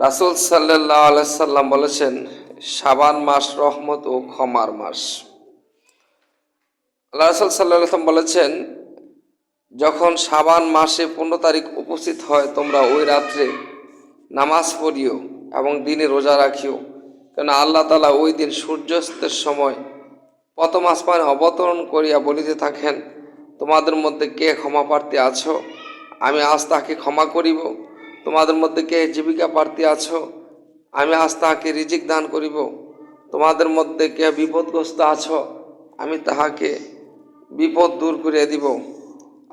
রাসূল সাল্লাল্লাহু আলাইহি সাল্লাম বলেছেন, শাবান মাস রহমত ও ক্ষমার মাস। আল্লাহ রাসূল সাল্লাল্লাহু আলাইহি সাল্লাম বলেছেন, যখন শাবান মাসে 15 তারিখ উপস্থিত হয়, তোমরা ওই রাত্রে নামাজ পড়িও এবং দিনে রোজা রাখিও, কেন আল্লাহ তাআলা ওই দিন সূর্যাস্তের সময় প্রথম আসমানে অবতরণ করিয়া বলিতে থাকেন, তোমাদের মধ্যে কে ক্ষমা প্রার্থী আছো, আমি আজ তাহাকে ক্ষমা করিব। তোমাদের মধ্যে কে জীবিকা প্রার্থী আছো, আমি আজ তাহাকে রিজিক দান করিব। তোমাদের মধ্যে কে বিপদগ্রস্ত আছো, আমি তাহাকে বিপদ দূর করিয়া দিব।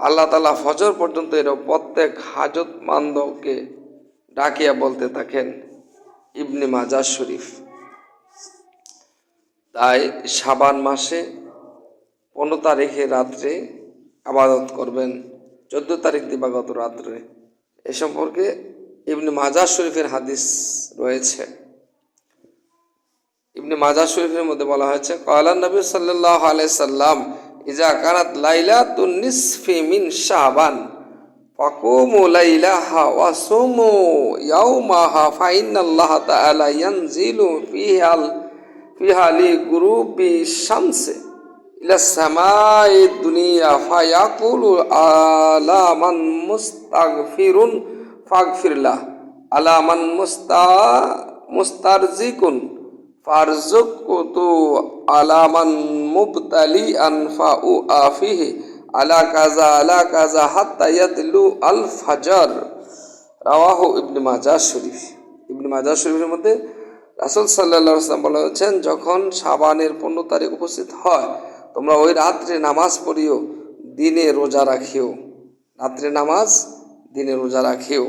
আল্লাহ তাআলা ফজর পর্যন্ত এরও প্রত্যেক হাজতমন্দকে ডাকিয়া বলতে থাকেন। ইবনে মাজাহ শরীফ। তাই শাবান মাসে 15 তারিখে রাত্রে ইবাদত করবেন, 14 তারিখ দিবাগত রাত্রে। এ সম্পর্কে ইবনে মাজাহ শরীফের হাদিস রয়েছে। ইবনে মাজাহ শরীফের মধ্যে বলা হয়েছে, ক্বালা নবী সাল্লাল্লাহু আলাইহি সাল্লাম, ইজা কানাত লাইলাতুন নিসফি মিন শাবান ফাকুমু লাইলাহা ওয়া সুমু ইয়াওমাহা ফাইন্নাল্লাহা তাআলা ইয়ানজিলু ফিহা লিগুরুবি শামসি ইলা সামাই দুনিয়া ফায়াকুলু আলা মান মুস্তাগফিরুন ফাগফিরলাহ, আলা মান মুস্তারজিকুন ফারজুকতু, আলা মান মুবতালিআন ফাউআফিহি, আলা কাযা হাত্তা ইয়াতলু আল ফাজর। রাওয়াহু ইবনে মাজাহ শরীফ। ইবনে মাজাহ শরীফের মধ্যে রাসূল সাল্লাল্লাহু আলাইহি ওয়াসাল্লাম বলা হয়েছেন, যখন শাবানের 15 তারিখ উপস্থিত হয়, তোমরা ওই রাত্রে নামাজ পড়িও, দিনে রোজা রাখিও। রাত্রে নামাজ, দিনে রোজা রাখিও,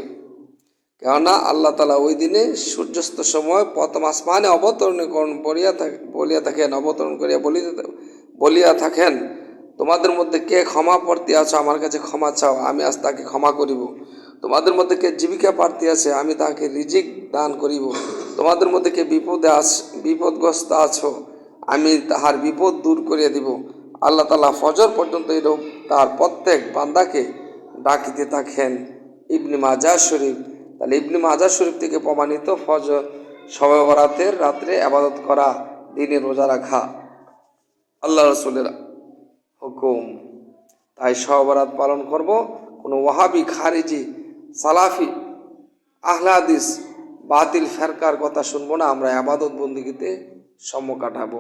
কেননা আল্লাহ তাআলা ওই দিনে সূর্যাস্ত সময় প্রথম আসমানে অবতরণ করিয়া বলিয়া থাকেন, তোমাদের মধ্যে কে ক্ষমা প্রার্থী আছে, আমার কাছে ক্ষমা চাও, আমি আজ তাকে ক্ষমা করিব। তোমাদের মধ্যে কে জীবিকা প্রার্থী আছে, আমি তাকে রিজিক দান করিব। তোমাদের মধ্যে কে বিপদগ্রস্ত আছো, আমি তাহার বিপদ দূর করিয়া দিব। আল্লাহ তাআলা ফজর পর্যন্ত এরূপ তার প্রত্যেক বান্দাকে ডাকিতে থাকেন। ইবনে মাজাহ শরীফ। তাহলে ইবনে মাজাহ শরীফ থেকে প্রমাণিত ফজর, শবে বরাতের রাত্রে ইবাদত করা, দিনে রোজা রাখা আল্লাহ রাসূলের হুকুম। তাই শবে বরাত পালন করব। কোনো ওয়াহাবি, খারিজি, সালাফি, আহলে হাদিস, বাতিল ফেরকার কথা শুনবো না। আমরা ইবাদত বন্দেগীতে সময় কাটাবো।